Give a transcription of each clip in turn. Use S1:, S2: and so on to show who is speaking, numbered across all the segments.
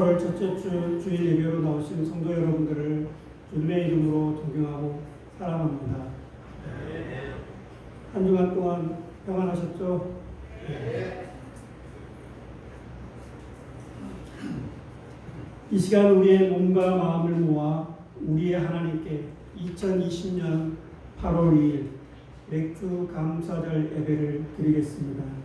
S1: 8월 첫째 주 주일 예배로 나오신 성도 여러분들을 주님의 이름으로 존경하고 사랑합니다. 한 주간 동안 평안하셨죠? 이 시간 우리의 몸과 마음을 모아 우리의 하나님께 2020년 8월 2일 맥주 감사절 예배를 드리겠습니다.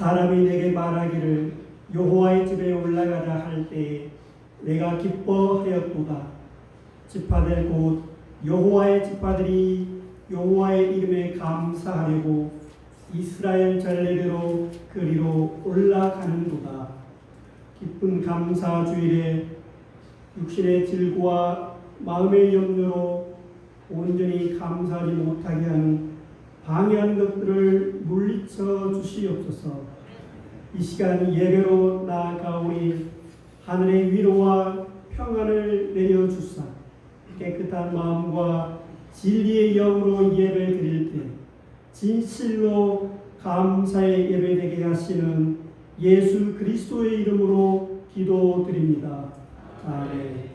S1: 사람이 내게 말하기를 여호와의 집에 올라가자 할 때에 내가 기뻐하였도다. 지파들 곧 여호와의 지파들이 여호와의 이름에 감사하려고 이스라엘 전례대로 그리로 올라가는도다. 기쁜 감사 주일에 육신의 질고와 마음의 염려로 온전히 감사하지 못하게 하는 방해하는 것들을 물리쳐 주시옵소서. 이 시간 예배로 나아가오니 하늘의 위로와 평안을 내려주사 깨끗한 마음과 진리의 영으로 예배 드릴 때 진실로 감사의 예배 되게 하시는 예수 그리스도의 이름으로 기도드립니다. 아멘.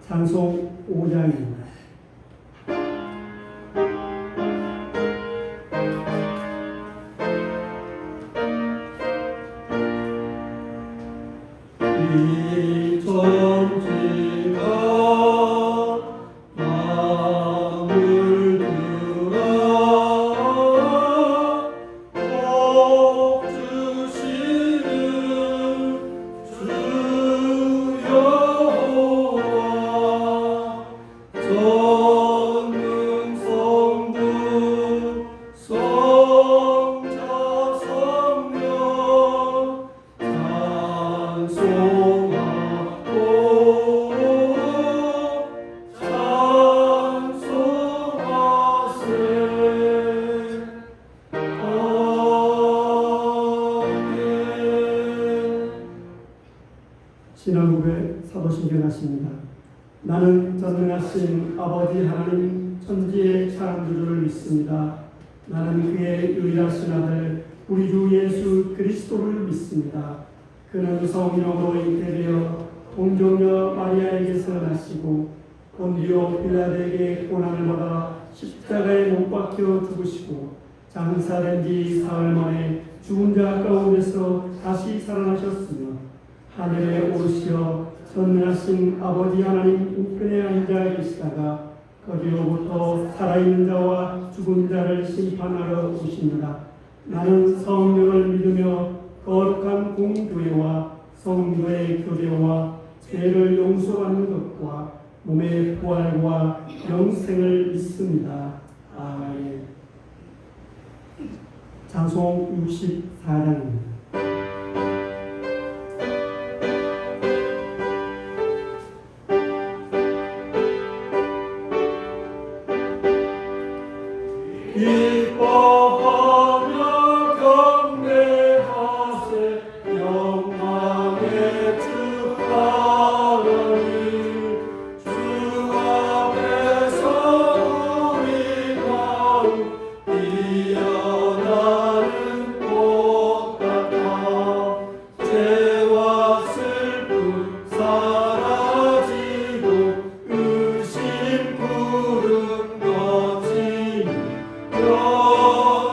S1: 찬송 5장입니다. 신앙고백 사도신경하십니다. 나는 전능하신 아버지 하나님 천지의 창조주를 믿습니다. 나는 그의 유일하신 아들 우리 주 예수 그리스도를 믿습니다. 그는 성령으로 잉태되어 동정녀 마리아에게서 나시고 본디오 빌라도에게 고난을 받아 십자가에 못 박혀 죽으시고 장사된 지 사흘 만에 죽은 자 가운데서 다시 살아나셨으며 하늘에 오르시어 전능하신 아버지 하나님 우편에 앉아 계시다가 거기로부터 살아있는 자와 죽은 자를 심판하러 오십니다. 나는 성령을 믿으며 거룩한 공교회와 성도의 교제와 죄를 용서받는 것과 몸의 부활과 영생을 믿습니다. 아멘. 찬송 64장입니다.
S2: 너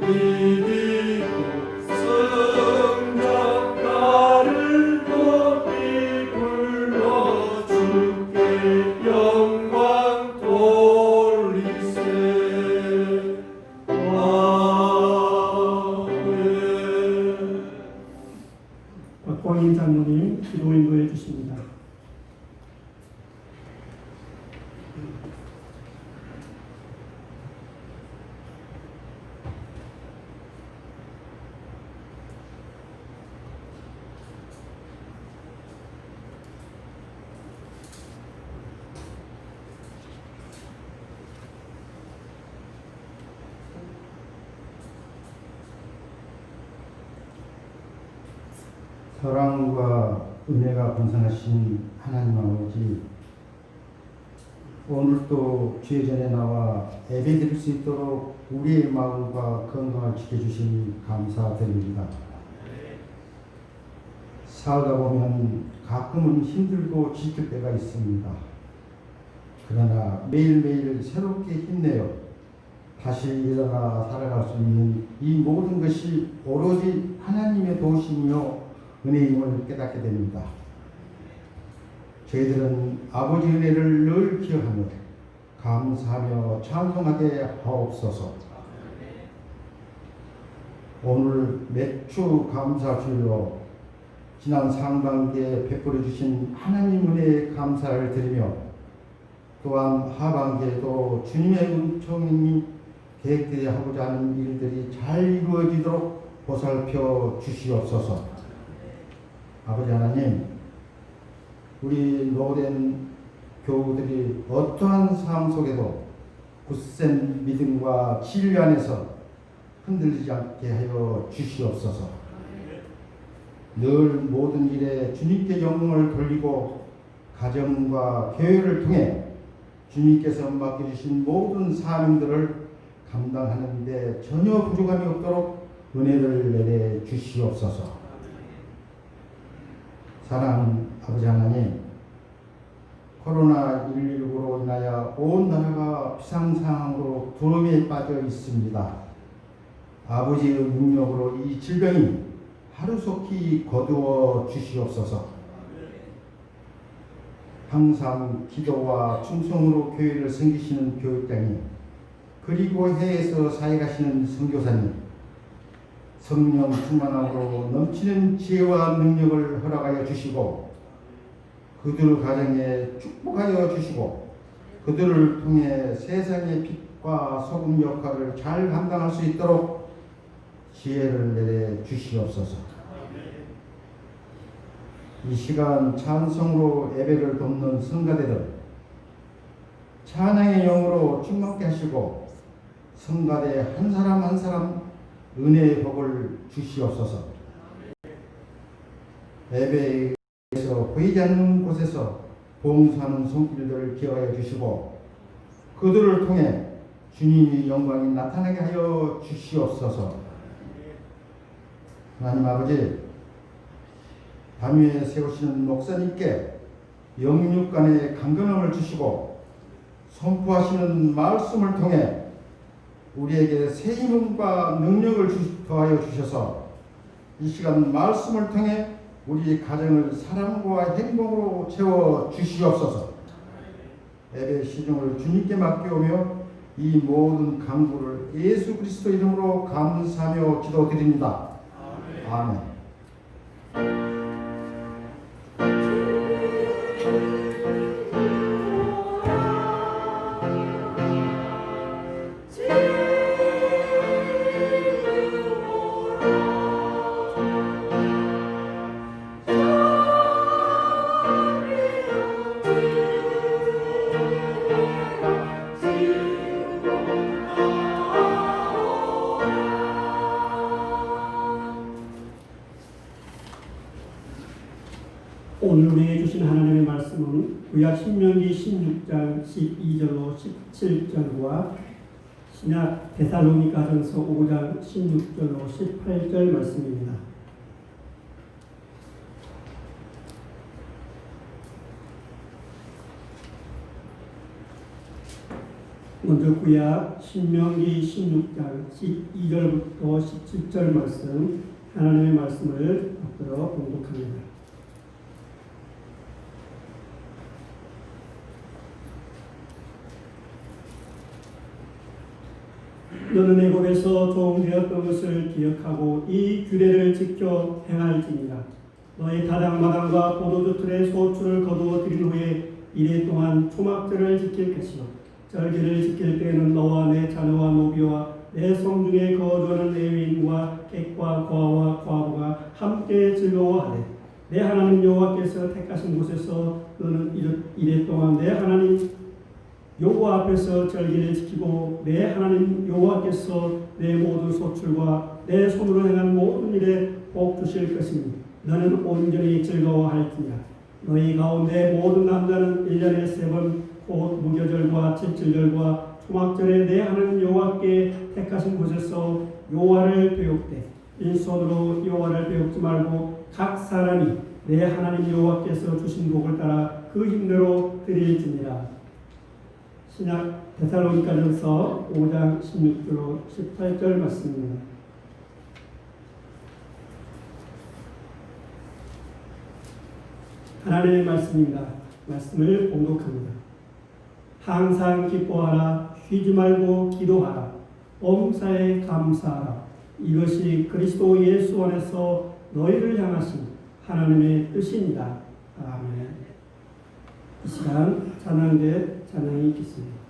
S2: 이기고 성적가를 높이 불러 주께 영광 돌리세. 아멘.
S1: 박광인 장로님 기도 인도해 주십니다.
S3: 사랑과 은혜가 번성하신 하나님 아버지, 오늘도 주의 전에 나와 예배드릴 수 있도록 우리의 마음과 건강을 지켜주시니 감사드립니다. 살다 보면 가끔은 힘들고 지칠 때가 있습니다. 그러나 매일매일 새롭게 힘내어 다시 일어나 살아갈 수 있는 이 모든 것이 오로지 하나님의 도우심이요 은혜임을 깨닫게 됩니다. 저희들은 아버지 은혜를 늘 기억하며 감사하며 찬송하게 하옵소서. 오늘 맥주 감사주일로 지난 상반기에 베풀어 주신 하나님 은혜에 감사를 드리며 또한 하반기에도 주님의 은총이 계획되어 하고자 하는 일들이 잘 이루어지도록 보살펴 주시옵소서. 아버지 하나님, 우리 노된 교우들이 어떠한 삶 속에도 굳센 믿음과 진리 안에서 흔들리지 않게 하여 주시옵소서. 늘 모든 일에 주님께 영광을 돌리고 가정과 교회를 통해 주님께서 맡겨주신 모든 사명들을 감당하는 데 전혀 부족함이 없도록 은혜를 내려 주시옵소서. 사랑하는 아버지 하나님, 코로나19로 인하여 온 나라가 비상상황으로 두려움에 빠져 있습니다. 아버지의 능력으로 이 질병이 하루속히 거두어 주시옵소서. 항상 기도와 충성으로 교회를 섬기시는 교육장님, 그리고 해외에서 사역하시는 선교사님, 성령 충만함으로 넘치는 지혜와 능력을 허락하여 주시고 그들 가정에 축복하여 주시고 그들을 통해 세상의 빛과 소금 역할을 잘 감당할 수 있도록 지혜를 내려 주시옵소서. 이 시간 찬송으로 예배를 돕는 성가대들 찬양의 영으로 충만케 하시고 성가대 한 사람 한 사람 은혜의 복을 주시옵소서. 예배에서 보이지 않는 곳에서 봉사하는 손길들을 기억하여 주시고 그들을 통해 주님의 영광이 나타나게 하여 주시옵소서. 하나님 아버지, 담위에 세우시는 목사님께 영육 간의 강건함을 주시고 선포하시는 말씀을 통해 우리에게 새 힘과 능력을 더하여 주셔서 이 시간 말씀을 통해 우리 가정을 사랑과 행복으로 채워 주시옵소서. 예배 시중을 주님께 맡겨오며 이 모든 간구를 예수 그리스도 이름으로 감사하며 기도드립니다. 아멘.
S1: 오늘 우리에게 주신 하나님의 말씀은 구약 신명기 16장 12절로 17절과 신약 데살로니가전서 5장 16절로 18절 말씀입니다. 먼저 구약 신명기 16장 12절부터 17절 말씀, 하나님의 말씀을 앞으로 봉독합니다. 너는 애굽에서 종되었던 것을 기억하고 이 규례를 지켜 행할지니라. 너의 다당마당과 포도주 틀에 소출을 거두어 들인 후에 이래 동안 초막절을 지킬 것이요 절기를 지킬 때에는 너와 내 자녀와 노비와 내 성중에 거주하는 레위인과 객과 고아와 과부가 함께 즐거워하되 내 하나님 여호와께서 택하신 곳에서 너는 이래 동안 내 하나님 여호와 앞에서 절기를 지키고 내 하나님 여호와께서 내 모든 소출과 내 손으로 행한 모든 일에 복 주실 것이니 너는 온전히 즐거워할지니라. 너희 가운데 모든 남자는 1년에 3번 곧 무교절과 칠칠절과 초막절에 내 하나님 여호와께 택하신 곳에서 여호와를 배웁되 빈손으로 여호와를 배웁지 말고 각 사람이 내 하나님 여호와께서 주신 복을 따라 그 힘대로 드릴지니라. 신약 데살로니가전서 5장 16절 18절 말씀입니다. 하나님의 말씀입니다. 말씀을 봉독합니다. 항상 기뻐하라. 쉬지 말고 기도하라. 범사에 감사하라. 이것이 그리스도 예수 안에서 너희를 향하신 하나님의 뜻입니다. 아멘. 이 시간 찬양대 찬양이 있겠습니다.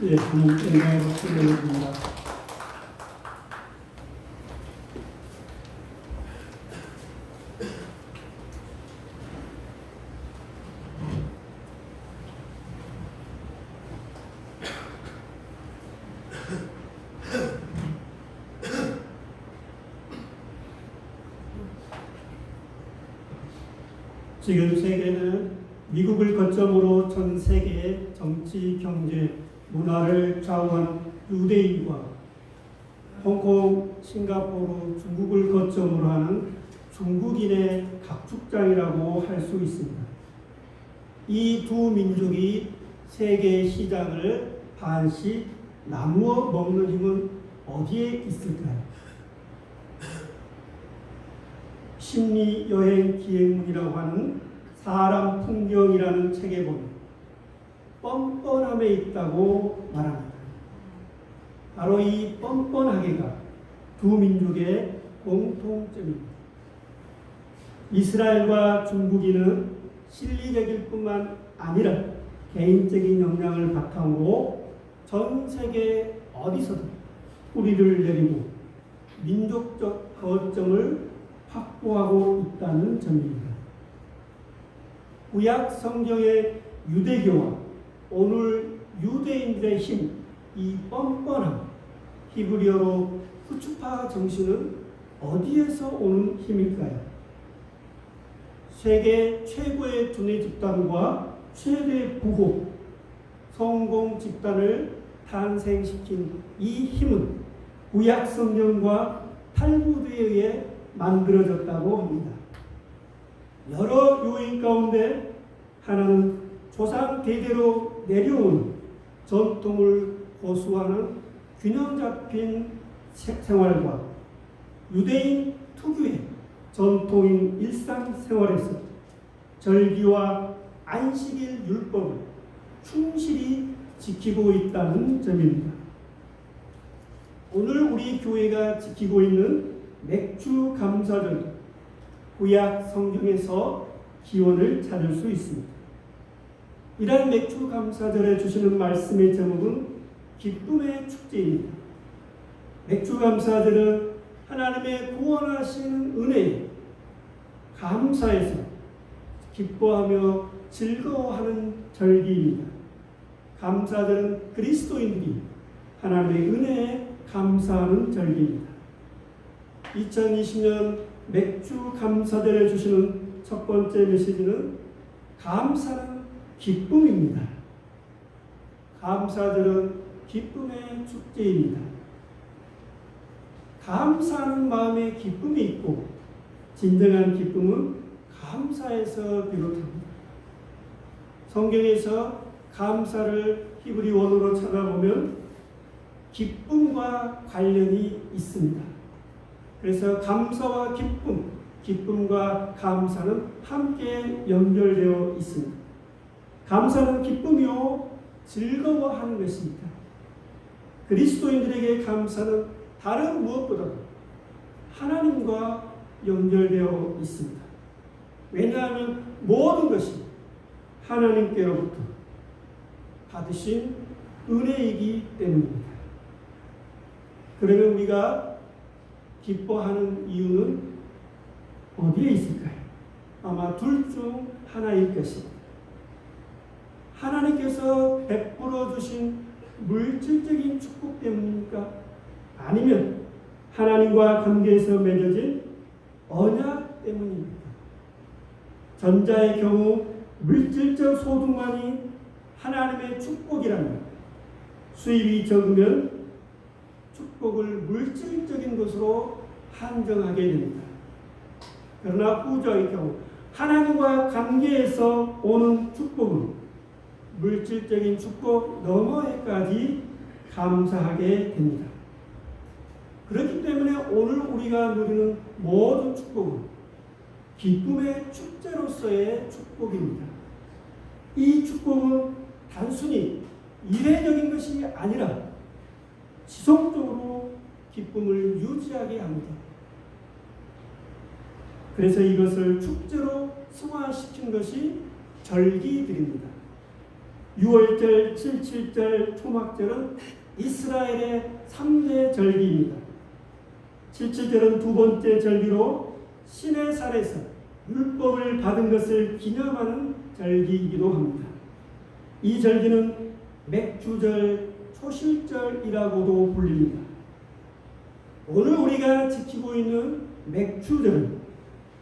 S1: 예, 하나님 영광의 박수를 올려드립니다. 지금 세계는 미국을 거점으로 전 세계의 정치, 경제, 문화를 좌우하는 유대인과 홍콩, 싱가포르, 중국을 거점으로 하는 중국인의 각축장이라고 할 수 있습니다. 이 두 민족이 세계 시장을 반씩 나누어 먹는 힘은 어디에 있을까요? 심리여행 기행문이라고 하는 사람 풍경이라는 책에 보면 뻔뻔함에 있다고 말합니다. 바로 이 뻔뻔하게가 두 민족의 공통점입니다. 이스라엘과 중국인은 실리적일 뿐만 아니라 개인적인 역량을 바탕으로 전 세계 어디서든 뿌리를 내리고 민족적 거점을 확보하고 있다는 점입니다. 구약 성경의 유대교와 오늘 유대인들의 힘, 이 뻔뻔함, 히브리어로 후추파 정신은 어디에서 오는 힘일까요? 세계 최고의 두뇌 집단과 최대 부호, 성공 집단을 탄생시킨 이 힘은 구약 성경과 탈무드에 의해 만들어졌다고 합니다. 여러 요인 가운데 하나는 조상 대대로 내려온 전통을 고수하는 균형 잡힌 생활과 유대인 특유의 전통인 일상생활에서 절기와 안식일 율법을 충실히 지키고 있다는 점입니다. 오늘 우리 교회가 지키고 있는 맥주 감사절, 구약 성경에서 기원을 찾을 수 있습니다. 이러한 맥주 감사절에 주시는 말씀의 제목은 기쁨의 축제입니다. 맥주 감사절은 하나님의 구원하시는 은혜에 감사해서 기뻐하며 즐거워하는 절기입니다. 감사절은 그리스도인들이 하나님의 은혜에 감사하는 절기입니다. 2020년 맥주 감사절에 주시는 첫 번째 메시지는 감사는 기쁨입니다. 감사절은 기쁨의 축제입니다. 감사하는 마음에 기쁨이 있고 진정한 기쁨은 감사에서 비롯합니다. 성경에서 감사를 히브리 원어로 찾아보면 기쁨과 관련이 있습니다. 그래서 감사와 기쁨, 기쁨과 감사는 함께 연결되어 있습니다. 감사는 기쁨이요 즐거워하는 것입니다. 그리스도인들에게 감사는 다른 무엇보다도 하나님과 연결되어 있습니다. 왜냐하면 모든 것이 하나님께로부터 받으신 은혜이기 때문입니다. 그러면 우리가 기뻐하는 이유는 어디에 있을까요? 아마 둘 중 하나일 것입니다. 하나님께서 베풀어 주신 물질적인 축복 때문입니까? 아니면 하나님과 관계에서 맺어진 언약 때문입니까? 전자의 경우 물질적 소득만이 하나님의 축복이라면 수입이 적으면 축복을 물질적인 것으로 한정하게 됩니다. 그러나 후자의 경우 하나님과 관계에서 오는 축복은 물질적인 축복 너머에까지 감사하게 됩니다. 그렇기 때문에 오늘 우리가 누리는 모든 축복은 기쁨의 축제로서의 축복입니다. 이 축복은 단순히 이례적인 것이 아니라 지속적으로 기쁨을 유지하게 합니다. 그래서 이것을 축제로 승화시킨 것이 절기들입니다. 6월절, 77절, 초막절은 이스라엘의 3대 절기입니다. 77절은 두 번째 절기로 시내산에서 율법을 받은 것을 기념하는 절기이기도 합니다. 이 절기는 맥주절, 초실절이라고도 불립니다. 오늘 우리가 지키고 있는 맥주절은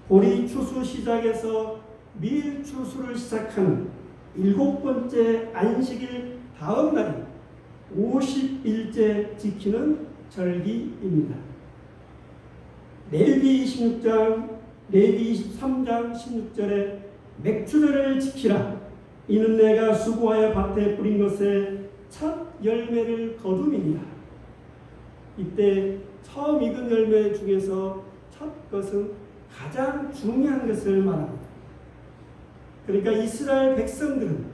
S1: 보리 추수 시작에서 밀 추수를 시작하는 7번째 안식일 다음 날인 50일째 지키는 절기입니다. 레위기 26장, 레위기 23장 16절에 맥주절을 지키라. 이는 내가 수고하여 밭에 뿌린 것에 첫 열매를 거둠이니라. 이때 처음 익은 열매 중에서 첫 것은 가장 중요한 것을 말합니다. 그러니까 이스라엘 백성들은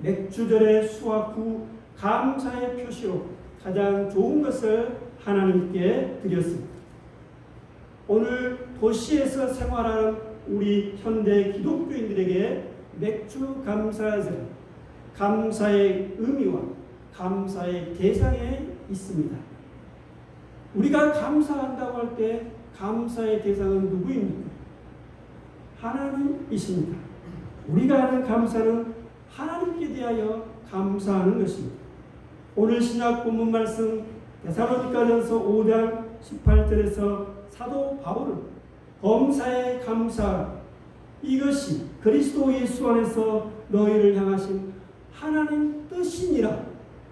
S1: 맥주절의 수확 후 감사의 표시로 가장 좋은 것을 하나님께 드렸습니다. 오늘 도시에서 생활하는 우리 현대 기독교인들에게 맥주 감사절은 감사의 의미와 감사의 대상에 있습니다. 우리가 감사한다고 할 때 감사의 대상은 누구입니까? 하나님이십니다. 우리가 하는 감사는 하나님께 대하여 감사하는 것입니다. 오늘 신약 본문 말씀 데살로니가전서 5장 18절에서 사도 바울은 범사에 감사하라. 이것이 그리스도 예수 안에서 너희를 향하신 하나님 뜻이니라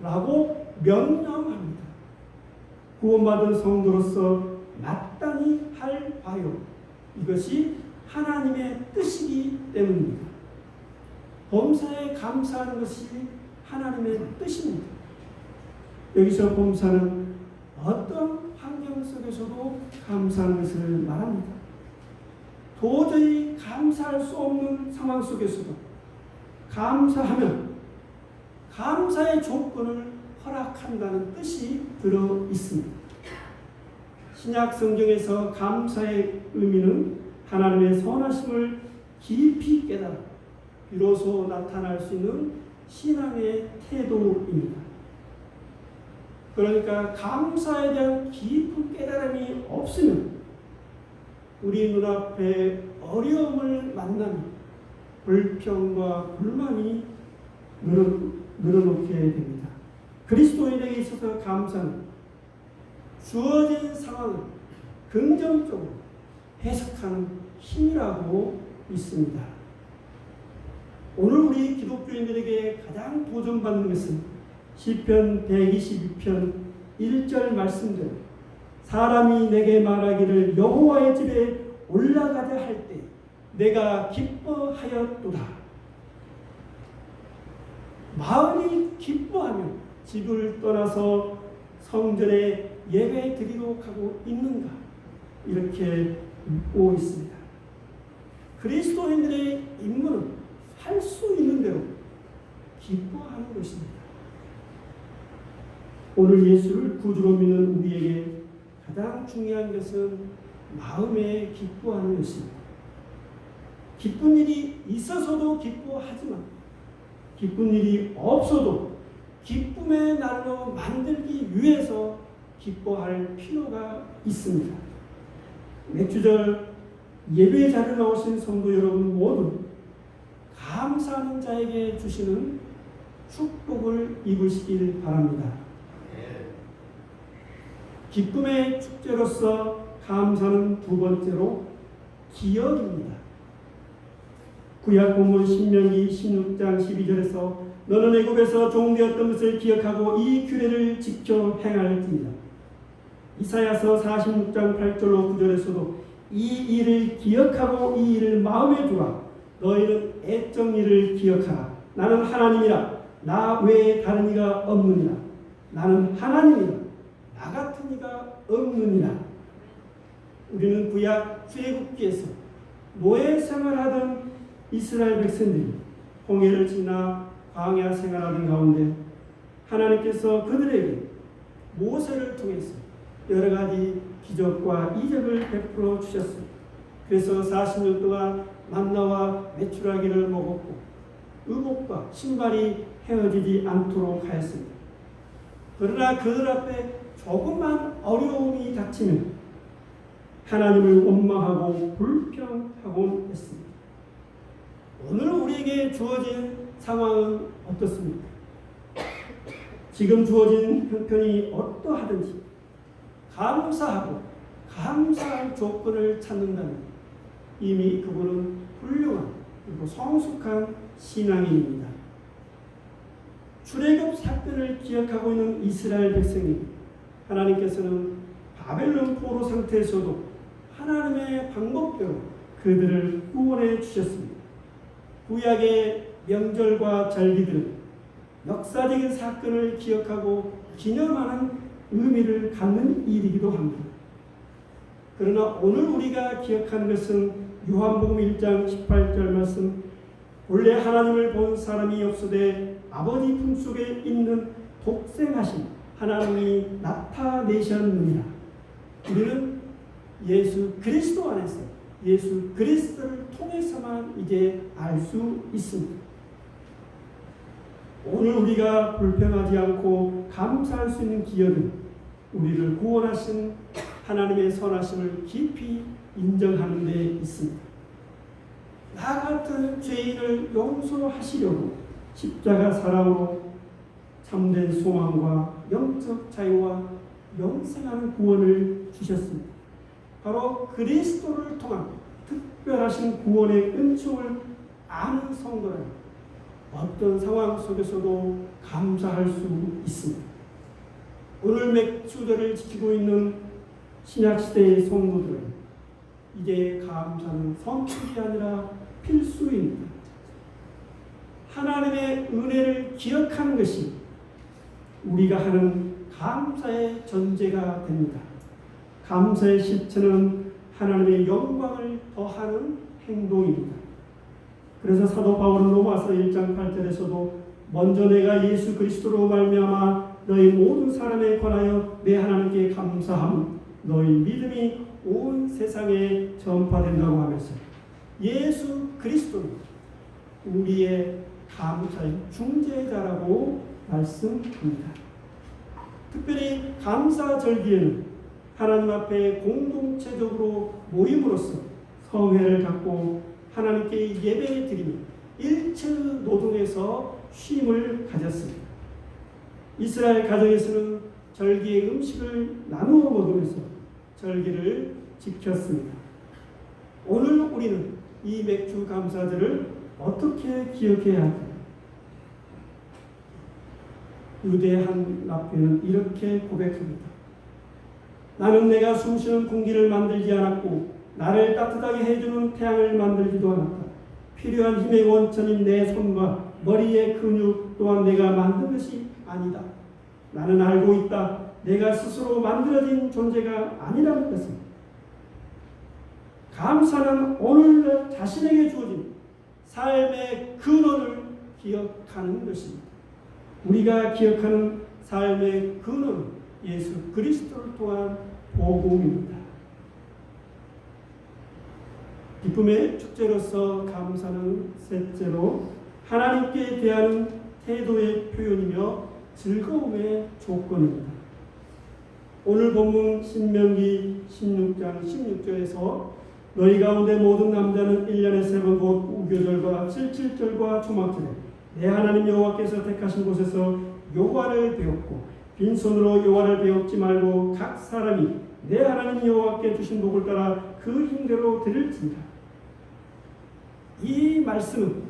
S1: 라고 명령합니다. 구원받은 성도로서 마땅히 할 바요. 이것이 하나님의 뜻이기 때문입니다. 범사에 감사하는 것이 하나님의 뜻입니다. 여기서 범사는 어떤 환경 속에서도 감사하는 것을 말합니다. 도저히 감사할 수 없는 상황 속에서도 감사하면 감사의 조건을 허락한다는 뜻이 들어 있습니다. 신약 성경에서 감사의 의미는 하나님의 선하심을 깊이 깨달아 비로소 나타날 수 있는 신앙의 태도입니다. 그러니까 감사에 대한 깊은 깨달음이 없으면 우리 눈앞에 어려움을 만나면 불평과 불만이 늘어놓게 됩니다. 그리스도인에게 있어서 감사는 주어진 상황을 긍정적으로 해석하는 힘이라고 믿습니다. 오늘 우리 기독교인들에게 가장 도전받는 것은 시편 122편 1절 말씀대로 사람이 내게 말하기를 여호와의 집에 올라가자 할 때 내가 기뻐하였도다. 마음이 기뻐하면 집을 떠나서 성전에 예배 드리도록 하고 있는가? 이렇게 묻고 있습니다. 그리스도인들의 임무는 할 수 있는 대로 기뻐하는 것입니다. 오늘 예수를 구주로 믿는 우리에게 가장 중요한 것은 마음에 기뻐하는 것입니다. 기쁜 일이 있어서도 기뻐하지만 기쁜 일이 없어도 기쁨의 날로 만들기 위해서 기뻐할 필요가 있습니다. 맥주절 예배 자리에 나오신 성도 여러분 모두 감사하는 자에게 주시는 축복을 입으시길 바랍니다. 기쁨의 축제로서 감사는 두 번째로 기억입니다. 구약 본문 신명기 16장 12절에서 너는 애굽에서 종되었던 것을 기억하고 이 규례를 지켜 행할지니라. 이사야서 46장 8절로 9절에서도 이 일을 기억하고 이 일을 마음에 두라. 너희는 애적 일을 기억하라. 나는 하나님이라. 나 외에 다른 이가 없느니라. 나는 하나님이라. 나 같은 이가 없느니라. 우리는 구약 출애굽기에서 노예 생활하던 이스라엘 백성들이 홍해를 지나 광야 생활하는 가운데 하나님께서 그들에게 모세를 통해서 여러 가지 기적과 이적을 베풀어 주셨습니다. 그래서 40년 동안 만나와 메추라기를 먹었고 의복과 신발이 헤어지지 않도록 하였습니다. 그러나 그들 앞에 조금만 어려움이 닥치면 하나님을 원망하고 불평하곤 했습니다. 오늘 우리에게 주어진 상황은 어떻습니까? 지금 주어진 형편이 어떠하든지 감사하고 감사할 조건을 찾는다면 이미 그분은 훌륭한 그리고 성숙한 신앙인입니다. 출애굽 사건을 기억하고 있는 이스라엘 백성이 하나님께서는 바벨론 포로 상태에서도 하나님의 방법대로 그들을 구원해 주셨습니다. 구약의 명절과 절기들은 역사적인 사건을 기억하고 기념하는 의미를 갖는 일이기도 합니다. 그러나 오늘 우리가 기억하는 것은 요한복음 1장 18절 말씀, 본래 하나님을 본 사람이 없으되 아버지 품속에 있는 독생하신 하나님이 나타내셨느니라. 우리는 예수 그리스도 안에서 예수 그리스도를 통해서만 이제 알 수 있습니다. 오늘 우리가 불평하지 않고 감사할 수 있는 기억은 우리를 구원하신 하나님의 선하심을 깊이 인정하는 데 있습니다. 나 같은 죄인을 용서하시려고 십자가 사랑으로 참된 소망과 영적 자유와 영생하는 구원을 주셨습니다. 바로 그리스도를 통한 특별하신 구원의 은총을 아는 성도라면 어떤 상황 속에서도 감사할 수 있습니다. 오늘 맥주절을 지키고 있는 신약시대의 성도들은 이제 감사는 선택이 아니라 필수입니다. 하나님의 은혜를 기억하는 것이 우리가 하는 감사의 전제가 됩니다. 감사의 실천은 하나님의 영광을 더하는 행동입니다. 그래서 사도 바울은 로마서 1장 8절에서도 먼저 내가 예수 그리스도로 말미암아 너희 모든 사람에 관하여 내 하나님께 감사함 너희 믿음이 온 세상에 전파된다고 하면서 예수 그리스도는 우리의 감사의 중재자라고 말씀합니다. 특별히 감사절기에는 하나님 앞에 공동체적으로 모임으로써 성회를 갖고 하나님께 예배를 드리며 일체 노동에서 쉼을 가졌습니다. 이스라엘 가정에서는 절기의 음식을 나누어 먹으면서 절기를 지켰습니다. 오늘 우리는 이 맥주 감사절을 어떻게 기억해야 할까요? 유대한 랍비는 이렇게 고백합니다. 나는 내가 숨쉬는 공기를 만들지 않았고 나를 따뜻하게 해주는 태양을 만들지도 않았다. 필요한 힘의 원천인 내 손과 머리의 근육 또한 내가 만든 것이 아니다. 나는 알고 있다. 내가 스스로 만들어진 존재가 아니라는 것입니다. 감사는 오늘 자신에게 주어진 삶의 근원을 기억하는 것입니다. 우리가 기억하는 삶의 근원은 예수 그리스도를 통한 복음입니다. 기쁨의 축제로서 감사는 셋째로 하나님께 대하는 태도의 표현이며 즐거움의 조건입니다. 오늘 본문 신명기 16장 16절에서 너희 가운데 모든 남자는 1년에 3번 곧 우교절과 칠칠절과 초막절에 내 하나님 여호와께서 택하신 곳에서 여호와를 배웠고 빈손으로 여호와를 배웠지 말고 각 사람이 내 하나님 여호와께 주신 복을 따라 그 힘대로 드릴지니라. 이 말씀은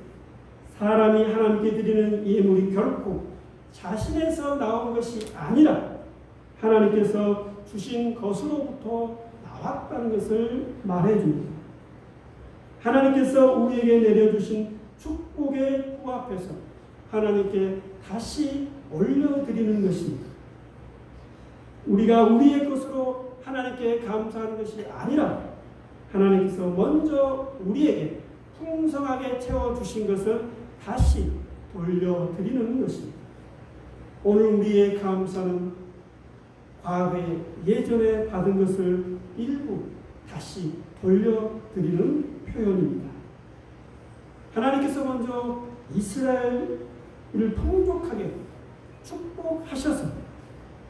S1: 사람이 하나님께 드리는 예물이 결코 자신에서 나온 것이 아니라 하나님께서 주신 것으로부터 나왔다는 것을 말해줍니다. 하나님께서 우리에게 내려주신 축복에 부합해서 하나님께 다시 올려드리는 것입니다. 우리가 우리의 것으로 하나님께 감사하는 것이 아니라 하나님께서 먼저 우리에게 풍성하게 채워주신 것을 다시 돌려드리는 것입니다. 오늘 우리의 감사는 과거에 예전에 받은 것을 일부 다시 돌려드리는 표현입니다. 하나님께서 먼저 이스라엘 이를 풍족하게 축복하셔서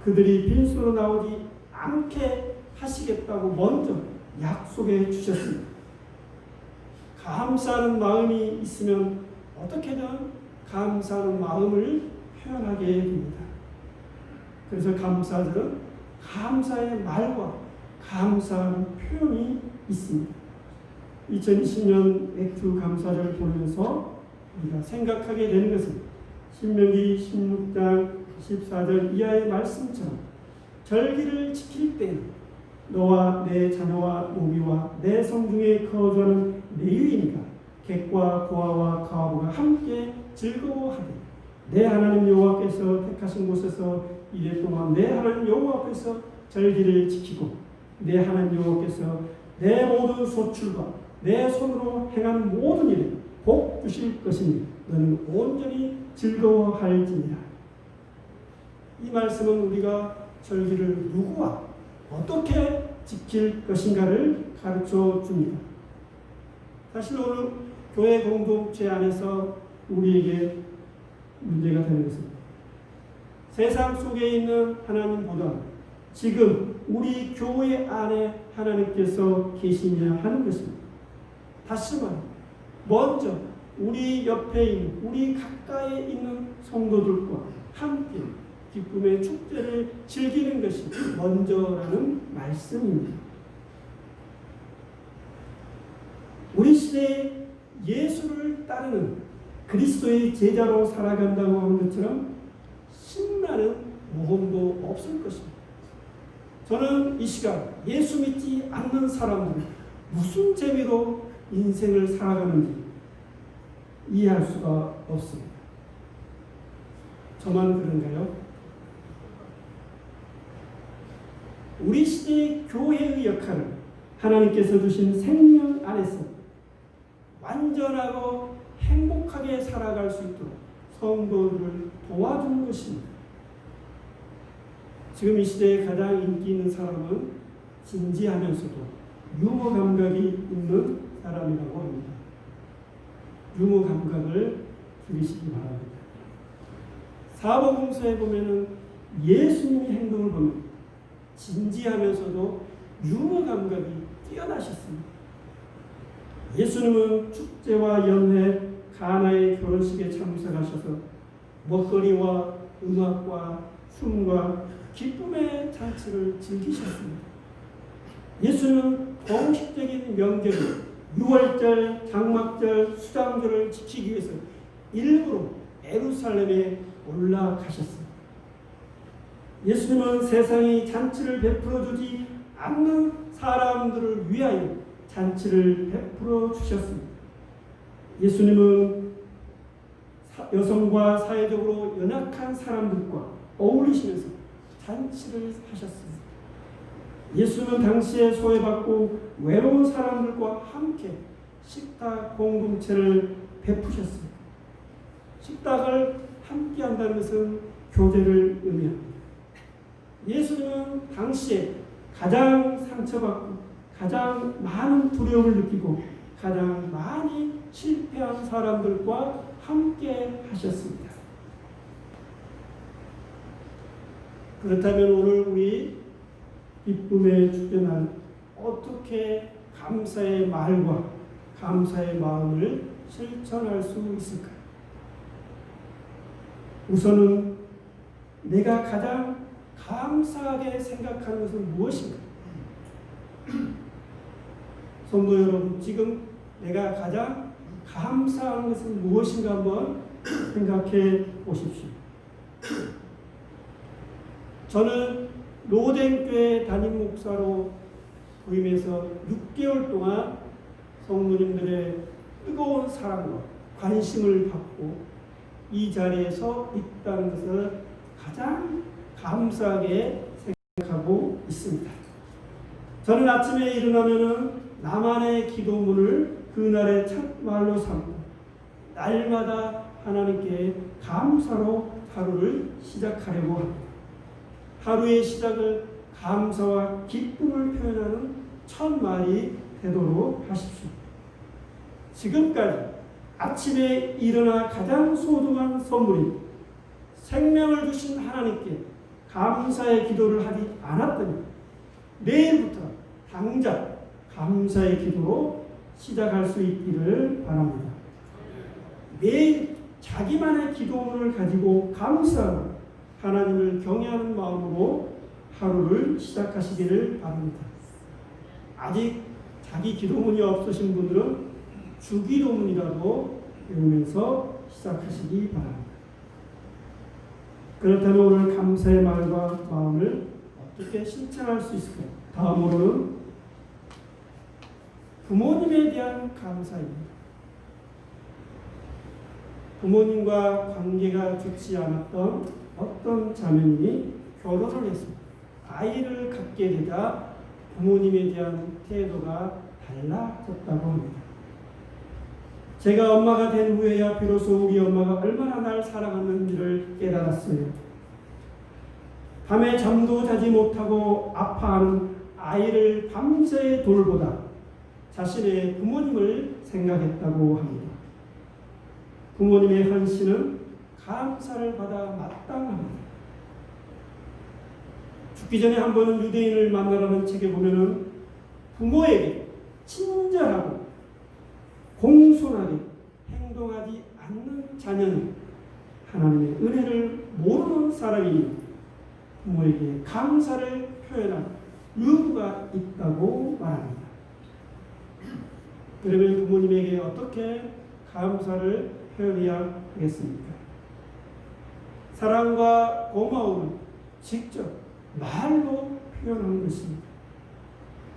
S1: 그들이 빈수로 나오지 않게 하시겠다고 먼저 약속해 주셨습니다. 감사하는 마음이 있으면 어떻게든 감사하는 마음을 표현하게 됩니다. 그래서 감사절은 감사의 말과 감사하는 표현이 있습니다. 2020년 맥주 감사절을 보면서 우리가 생각하게 되는 것은 신명기 16장 14절 이하의 말씀처럼 절기를 지킬 때는 너와 내 자녀와 노비와 내 성중에 거주하는 내 유인과 객과 고아와 가부가 함께 즐거워하되 내 하나님 여호와께서 택하신 곳에서 이래 동안 내 하나님 여호와 앞에서 절기를 지키고 내 하나님 여호와께서 내 모든 소출과 내 손으로 행한 모든 일에 복 주실 것이니 너는 온전히 즐거워할지니라. 이 말씀은 우리가 절기를 누구와 어떻게 지킬 것인가를 가르쳐 줍니다. 사실 오늘 교회 공동체 안에서 우리에게 문제가 되는 것입니다. 세상 속에 있는 하나님보다 지금 우리 교회 안에 하나님께서 계시냐 하는 것입니다. 다시 말해 먼저 우리 옆에 있는 우리 가까이에 있는 성도들과 함께 기쁨의 축제를 즐기는 것이 먼저라는 말씀입니다. 우리 시대에 예수를 따르는 그리스도의 제자로 살아간다고 하는 것처럼 신나는 모험도 없을 것입니다. 저는 이 시간 예수 믿지 않는 사람들은 무슨 재미로 인생을 살아가는지 이해할 수가 없습니다. 저만 그런가요? 우리 시대의 교회의 역할을 하나님께서 주신 생명 안에서 완전하고 행복하게 살아갈 수 있도록 성도들을 도와주는 것입니다. 지금 이 시대에 가장 인기 있는 사람은 진지하면서도 유머 감각이 있는 사람이라고 합니다. 유머 감각을 기르시기 바랍니다. 사복음서에 보면은 예수님의 행동을 보면 진지하면서도 유머 감각이 뛰어나셨습니다. 예수님은 축제와 연회, 가나의 결혼식에 참석하셔서 먹거리와 음악과 춤과 기쁨의 잔치를 즐기셨습니다. 예수님은 공식적인 명절, 유월절, 장막절, 수장절을 지키기 위해서 일부러 예루살렘에 올라가셨습니다. 예수님은 세상이 잔치를 베풀어 주지 않는 사람들을 위하여 잔치를 베풀어 주셨습니다. 예수님은 여성과 사회적으로 연약한 사람들과 어울리시면서 잔치를 하셨습니다. 예수는 당시에 소외받고 외로운 사람들과 함께 식탁 공동체를 베푸셨습니다. 식탁을 함께 한다는 것은 교제를 의미합니다. 예수님은 당시에 가장 상처받고 가장 많은 두려움을 느끼고 가장 많이 실패한 사람들과 함께 하셨습니다. 그렇다면 오늘 우리 기쁨의 축제날 어떻게 감사의 말과 감사의 마음을 실천할 수 있을까요? 우선은 내가 가장 감사하게 생각하는 것은 무엇인가? 성도 여러분, 지금 내가 가장 감사한 것은 무엇인가 한번 생각해 보십시오. 저는 로덴교회 담임 목사로 부임해서 6개월 동안 성도님들의 뜨거운 사랑과 관심을 받고 이 자리에서 있다는 것을 가장 감사하게 생각하고 있습니다. 저는 아침에 일어나면은 나만의 기도문을 그날의 첫 말로 삼고 날마다 하나님께 감사로 하루를 시작하려고 합니다. 하루의 시작을 감사와 기쁨을 표현하는 첫 말이 되도록 하십시오. 지금까지 아침에 일어나 가장 소중한 선물인 생명을 주신 하나님께 감사의 기도를 하지 않았더니 내일부터 당장 감사의 기도로 시작할 수 있기를 바랍니다. 매일 자기만의 기도문을 가지고 감사하고 하나님을 경외하는 마음으로 하루를 시작하시기를 바랍니다. 아직 자기 기도문이 없으신 분들은 주기도문이라도 외우면서 시작하시기 바랍니다. 그렇다면 오늘 감사의 말과 마음을 어떻게 실천할 수 있을까요? 다음으로는 부모님에 대한 감사입니다. 부모님과 관계가 좋지 않았던 어떤 자매님이 결혼을 했습니다. 아이를 갖게 되자 부모님에 대한 태도가 달라졌다고 합니다. 제가 엄마가 된 후에야 비로소 우리 엄마가 얼마나 날 사랑하는지를 깨달았어요. 밤에 잠도 자지 못하고 아파하는 아이를 밤새 돌보다 자신의 부모님을 생각했다고 합니다. 부모님의 헌신은 감사를 받아 마땅합니다. 죽기 전에 한 번은 유대인을 만나라는 책에 보면은 부모에게 친절하고 공손하게 행동하지 않는 자녀는 하나님의 은혜를 모르는 사람이니 부모에게 감사를 표현할 의무가 있다고 말합니다. 그러면 부모님에게 어떻게 감사를 표현해야 하겠습니까? 사랑과 고마움을 직접 말로 표현하는 것입니다.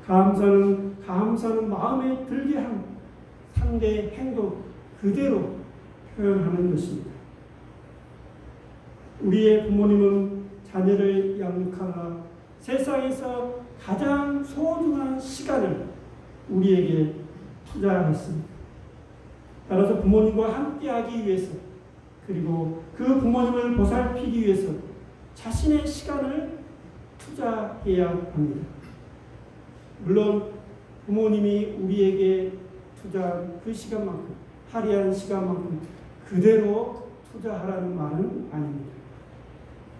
S1: 감사는 마음에 들게 하는 상대의 행동 그대로 표현하는 것입니다. 우리의 부모님은 자녀를 양육하나 세상에서 가장 소중한 시간을 우리에게 투자했습니다. 따라서 부모님과 함께하기 위해서 그리고 그 부모님을 보살피기 위해서 자신의 시간을 투자해야 합니다. 물론 부모님이 우리에게 투자한 그 시간만큼, 할애한 시간만큼 그대로 투자하라는 말은 아닙니다.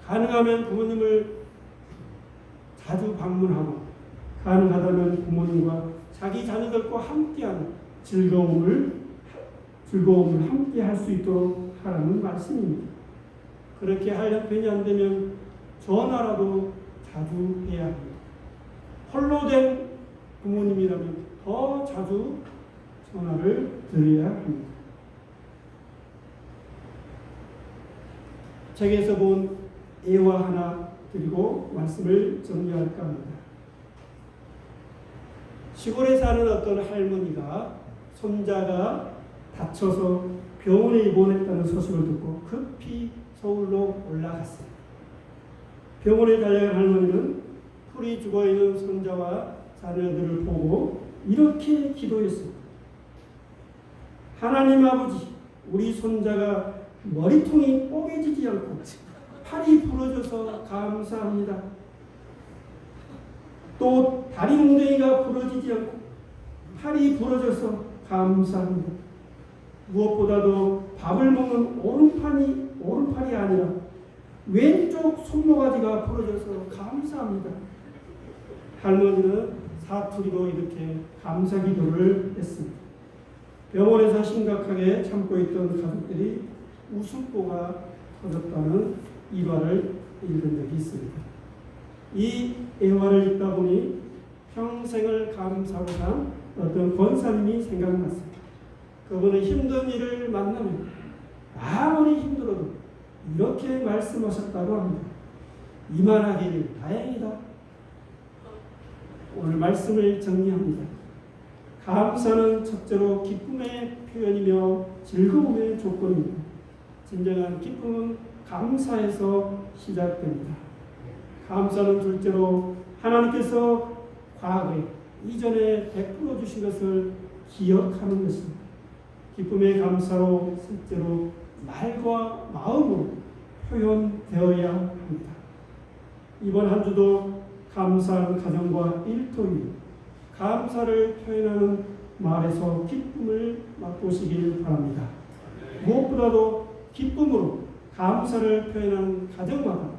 S1: 가능하면 부모님을 자주 방문하고 가능하다면 부모님과 자기 자녀들과 함께하는 즐거움을 함께 할 수 있도록 하라는 말씀입니다. 그렇게 할 형편이 안 되면 전화라도 자주 해야 합니다. 홀로 된 부모님이라면 더 자주 전화를 드려야 합니다. 책에서 본 예화 하나 드리고 말씀을 정리할까 합니다. 시골에 사는 어떤 할머니가 손자가 다쳐서 병원에 입원했다는 소식을 듣고 급히 서울로 올라갔어요. 병원에 달려간 할머니는 풀이 죽어있는 손자와 자녀들을 보고 이렇게 기도했습니다. 하나님 아버지, 우리 손자가 머리통이 뽀개지지 않고 팔이 부러져서 감사합니다. 또 다리 몽둥이가 부러지지 않고 팔이 부러져서 감사합니다. 무엇보다도 밥을 먹는 오른팔이 아니라 왼쪽 손모가지가 부러져서 감사합니다. 할머니는 사투리로 이렇게 감사 기도를 했습니다. 병원에서 심각하게 참고 있던 가족들이 웃음보가 터졌다는 일화를 읽은 적이 있습니다. 이 예화를 읽다 보니 평생을 감사하고 산 어떤 권사님이 생각났습니다. 그분의 힘든 일을 만나면 아무리 힘들어도 이렇게 말씀하셨다고 합니다. 이만하기를 다행이다. 오늘 말씀을 정리합니다. 감사는 첫째로 기쁨의 표현이며 즐거움의 조건입니다. 진정한 기쁨은 감사에서 시작됩니다. 감사는 둘째로 하나님께서 과거에 이전에 베풀어 주신 것을 기억하는 것입니다. 기쁨의 감사로 셋째로 말과 마음으로 표현되어야 합니다. 이번 한 주도 감사한 가정과 일터위 감사를 표현하는 말에서 기쁨을 맛보시길 바랍니다. 무엇보다도 기쁨으로 감사를 표현하는 가정마다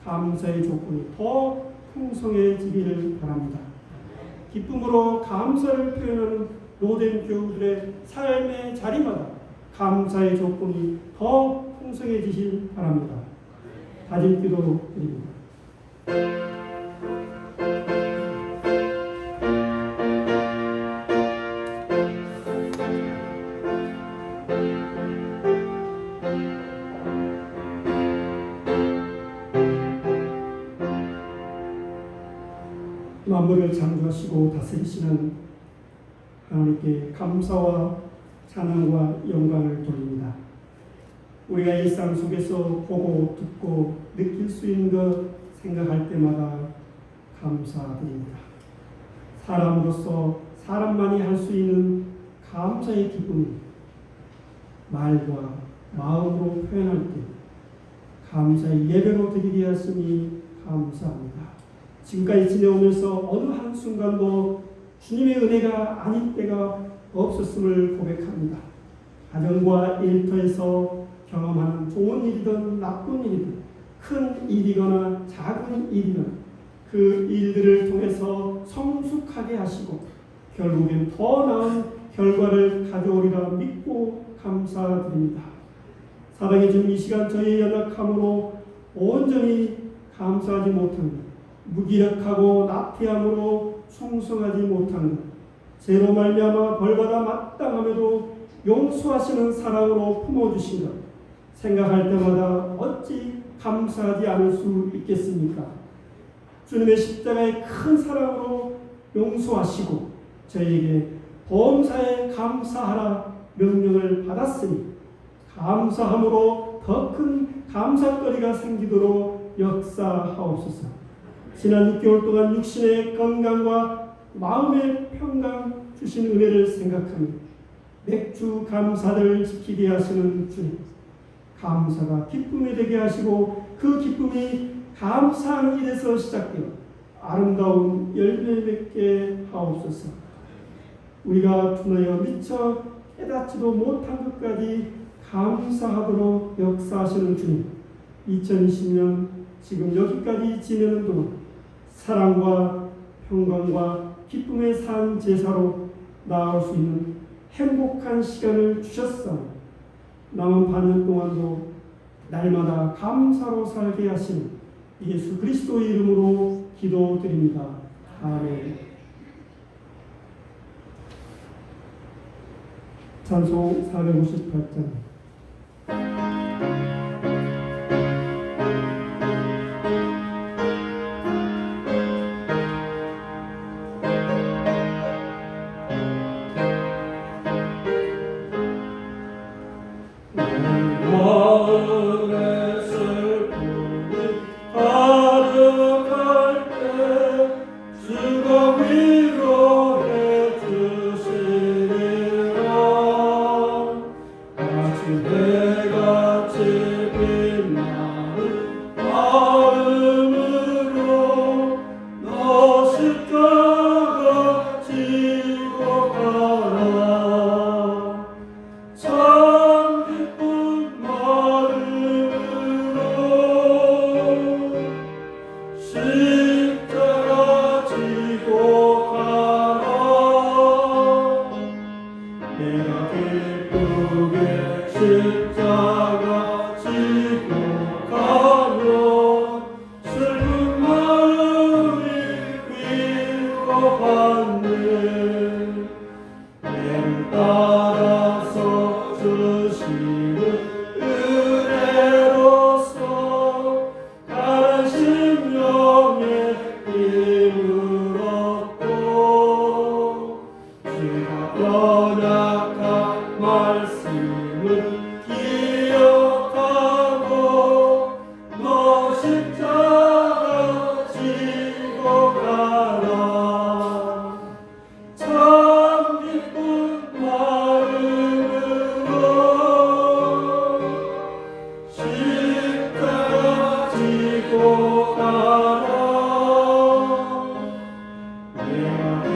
S1: 감사의 조건이 더 풍성해지기를 바랍니다. 기쁨으로 감사를 표현하는 모든 교우들의 삶의 자리마다 감사의 조건이 더 풍성해지길 바랍니다. 다짐 기도 드립니다. 만물을 창조하시고 다스리시는 하나님께 감사와 찬양과 영광을 돌립니다. 우리가 일상 속에서 보고 듣고 느낄 수 있는 것 생각할 때마다 감사드립니다. 사람으로서 사람만이 할 수 있는 감사의 기쁨이 말과 마음으로 표현할 때 감사의 예배로 드리게 하시니 감사합니다. 지금까지 지내오면서 어느 한순간도 주님의 은혜가 아닌 때가 없었음을 고백합니다. 가정과 일터에서 경험하는 좋은 일이든 나쁜 일이든 큰 일이거나 작은 일이든 그 일들을 통해서 성숙하게 하시고 결국엔 더 나은 결과를 가져오리라 믿고 감사드립니다. 사랑해 주님, 이 시간 저희의 연약함으로 온전히 감사하지 못한 것, 무기력하고 나태함으로 충성하지 못한 것, 죄로 말미암아 벌받아 마땅함에도 용서하시는 사랑으로 품어주신 것 생각할 때마다 어찌 감사하지 않을 수 있겠습니까? 주님의 십자가의 큰 사랑으로 용서하시고 저희에게 범사에 감사하라 명령을 받았으니 감사함으로 더 큰 감사거리가 생기도록 역사하옵소서. 지난 6개월 동안 육신의 건강과 마음의 평강 주신 은혜를 생각하며 맥주 감사를 지키게 하시는 주님, 감사가 기쁨이 되게 하시고 그 기쁨이 감사한 일에서 시작되어 아름다운 열매 맺게 하옵소서. 우리가 분하여 미처 깨닫지도 못한 것까지 감사하도록 역사하시는 주님, 2020년 지금 여기까지 지내는 동안 사랑과 평강과 기쁨의 산 제사로 나아올 수 있는 행복한 시간을 주셨사오니 남은 반년 동안도 날마다 감사로 살게 하시는 예수 그리스도의 이름으로 기도드립니다. 아멘. 찬송 458장.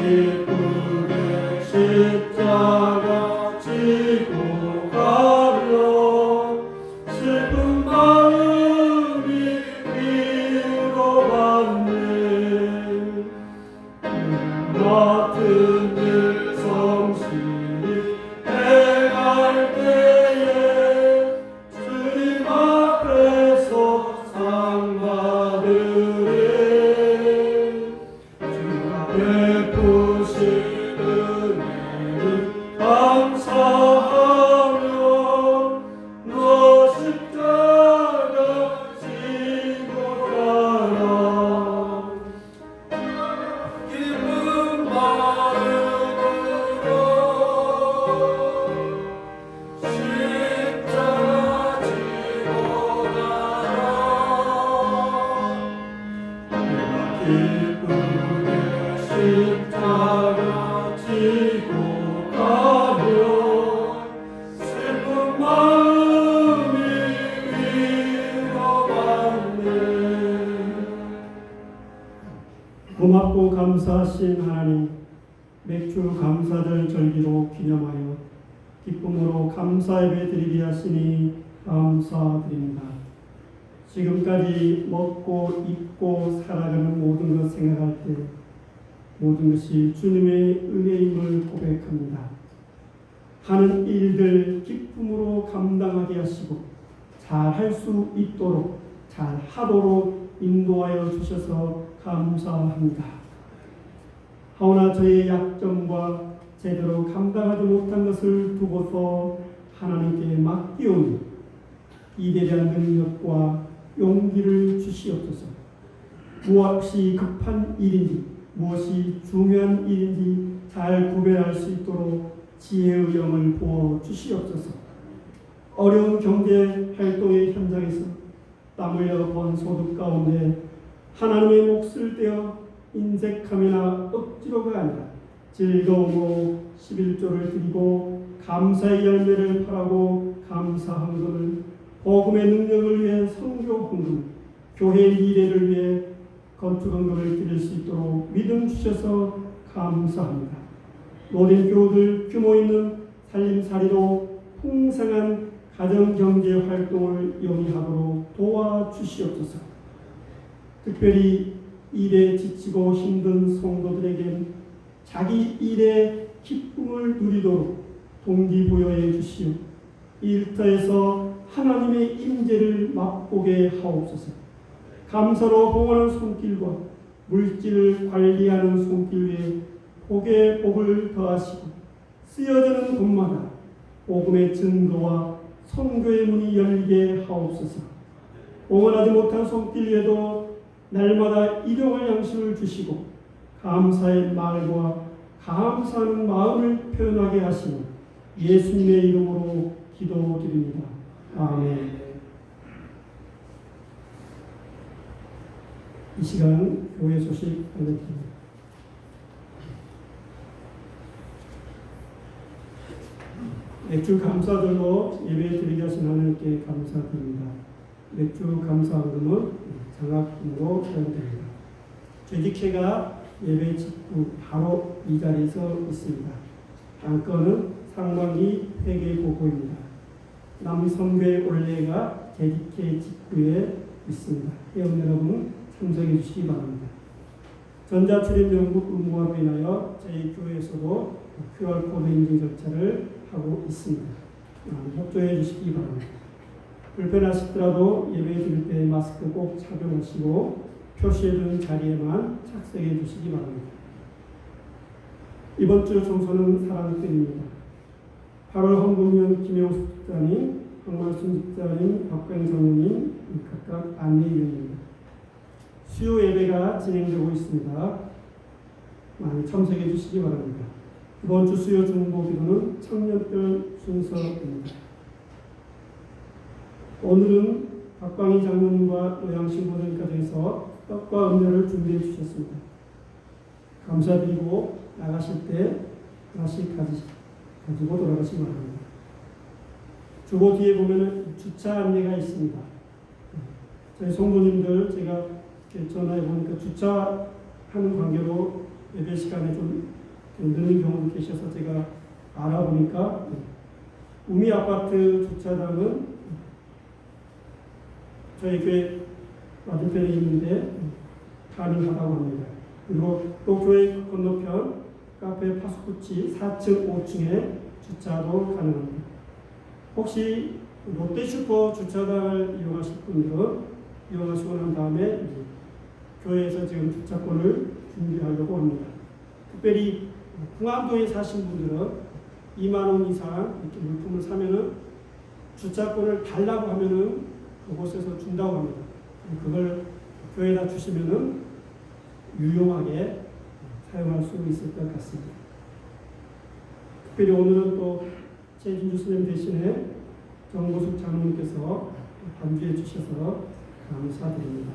S2: 예쁘게 십자가 기쁘게 십자가 지고 가면 슬픈 마음이 위로받네.
S1: 고맙고 감사하신 하나님, 맥주 감사절 절기로 기념하여 기쁨으로 감사 예배 드리게 하시니 감사드립니다. 지금까지 먹고 입고 살아가는 모든 것 생각할 때 모든 것이 주님의 은혜임을 고백합니다. 하는 일들 기쁨으로 감당하게 하시고 잘 할 수 있도록 잘 하도록 인도하여 주셔서 감사합니다. 하오나 저의 약점과 제대로 감당하지 못한 것을 두고서 하나님께 맡기오니 이대한 능력과 용기를 주시옵소서. 무엇이 급한 일인지 무엇이 중요한 일인지 잘 구별할 수 있도록 지혜의 영을 부어 주시옵소서. 어려운 경제 활동의 현장에서 땀 흘려 번 소득 가운데 하나님의 몫을 떼어 인색함이나 억지로가 아니라 즐거움으로 11조를 드리고 감사의 열매를 바라고 감사 헌금을, 복음의 능력을 위해 선교 헌금, 교회 미래를 위해 건축 헌금을 드릴 수 있도록 믿음 주셔서 감사합니다. 노린 교우들 규모 있는 살림살이로 풍성한 가정경제 활동을 영위하도록 도와주시옵소서. 특별히 일에 지치고 힘든 성도들에겐 자기 일에 기쁨을 누리도록 동기부여해 주시오. 이 일터에서 하나님의 임재를 맛보게 하옵소서. 감사로 봉헌하는 손길과 물질을 관리하는 손길 위에 복의 복을 더하시고 쓰여지는 곳마다 복음의 증거와 선교의 문이 열리게 하옵소서. 봉헌하지 못한 손길 위에도 날마다 일용할 양식을 주시고 감사의 말과 감사하는 마음을 표현하게 하시니 예수님의 이름으로 기도드립니다. 아멘. 이 시간 교회 소식 알려드립니다. 맥주 감사절로 예배 드리게 하신 하나님께 감사드립니다. 맥주 감사헌금은 장학금으로 사용됩니다. 재직회가 예배 직후 바로 이 자리에서 있습니다. 안건은 상반기 회계보고입니다. 남선배 올레가 재직회 직후에 있습니다. 회원 여러분 참석해 주시기 바랍니다. 전자출입연구 의무화로 인하여 저희 교회에서도 QR코드 인증 절차를 하고 있습니다. 협조해 주시기 바랍니다. 불편하시더라도 예배 드릴 때 마스크 꼭 착용하시고 표시해둔 자리에만 착석해 주시기 바랍니다. 이번 주 청소는 사랑꾼입니다. 8월 헌금위원 김영숙 집사님, 황만순 집사님, 박광 장로님 각각 안내위원입니다. 수요 예배가 진행되고 있습니다. 많이 참석해 주시기 바랍니다. 이번 주 수요 중보기도는 청년들 순서입니다. 오늘은 박광희 장로님과 노양신부님 가정에서 떡과 음료를 준비해 주셨습니다. 감사드리고 나가실 때 하나씩 가지고 돌아가시기 바랍니다. 주보 뒤에 보면 주차 안내가 있습니다. 저희 성도님들 제가 전화해 보니까 주차하는 관계로 예배 시간에 좀 늦는 경우도 계셔서 제가 알아보니까 우미 아파트 주차장은 저희 교회 맞은편에 있는데 가능하다고 합니다. 그리고 또 교회 건너편 카페 파스쿠치 4층, 5층에 주차도 가능합니다. 혹시 롯데슈퍼 주차장을 이용하실 분들은 이용하시고 난 다음에 교회에서 지금 주차권을 준비하려고 합니다. 특별히 풍암동에 사신 분들은 2만 원 이상 이렇게 물품을 사면은 주차권을 달라고 하면은 그곳에서 준다고 합니다. 그걸 교회에다 주시면은 유용하게 사용할 수 있을 것 같습니다. 특별히 오늘은 또 최진주 선생님 대신에 정보숙 장로님께서 반주해 주셔서 감사드립니다.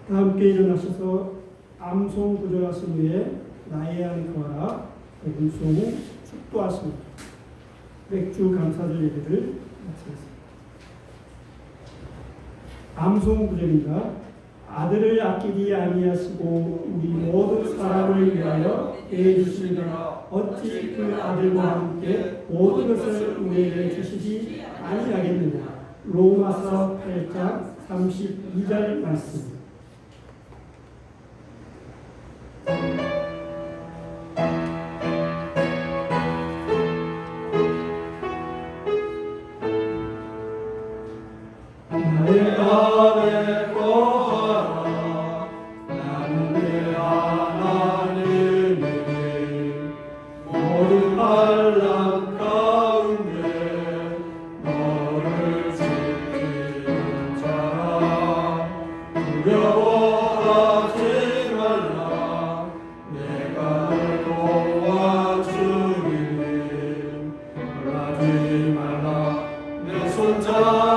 S1: 다 함께 일어나셔서 암송 구절하신 후에 나의 안 거하라 복음송 후 축도하십니다. 맥주 감사절 예배를 마치겠습니다. 암송 구절입니다. 아들을 아끼지 아니하시고 우리 모든 사람을 위하여 내주시니라 어찌 그 아들과 함께 모든 것을 우리에게 주시지 아니하겠느냐. 로마서 8장 32절 말씀.
S2: 내 안에 거하라 나는 내 하나님이 모든 환난 가운데 너를 지키는 자라 두려워하지 말라 내가 널 도와주리니 놀라지 말라 내 손 잡아주리라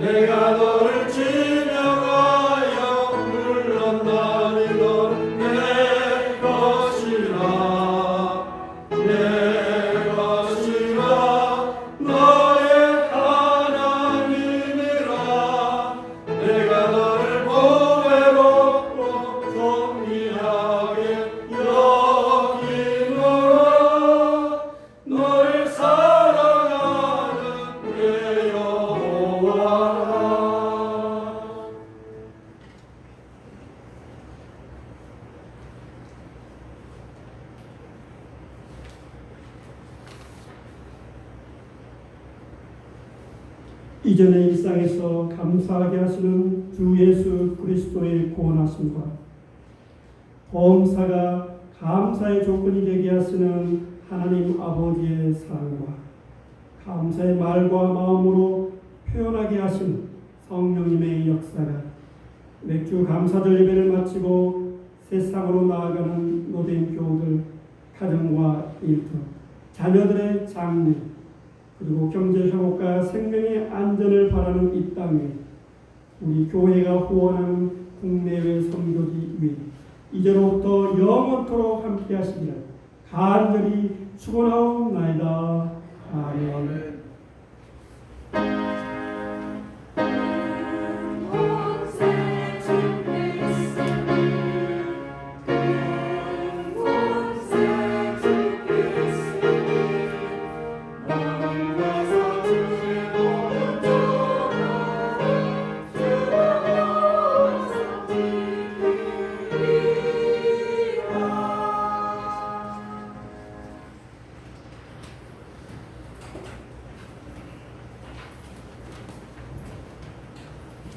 S2: 내가 너를 지명하여 불렀나니 넌 내 것이라 내 것이라 너의 하나님이라 내가 너를 보배롭고 존귀하게 여기노라 너를 사랑하는 내 여호와라.
S1: 이전의 일상에서 감사하게 하시는 주 예수 그리스도의 구원하심과 범사가 감사의 조건이 되게 하시는 하나님 아버지의 사랑과 감사의 말과 마음으로 표현하게 하신 성령님의 역사가 맥주 감사절 예배를 마치고 세상으로 나아가는 노된 교우들, 가정과 일터, 자녀들의 장래, 그리고 경제 회복과 생명의 안전을 바라는 이 땅에 우리 교회가 후원하는 국내외 선교지 위에 이제로부터 영원토록 함께 하시기를 간절히 축원하옵나이다. 아멘.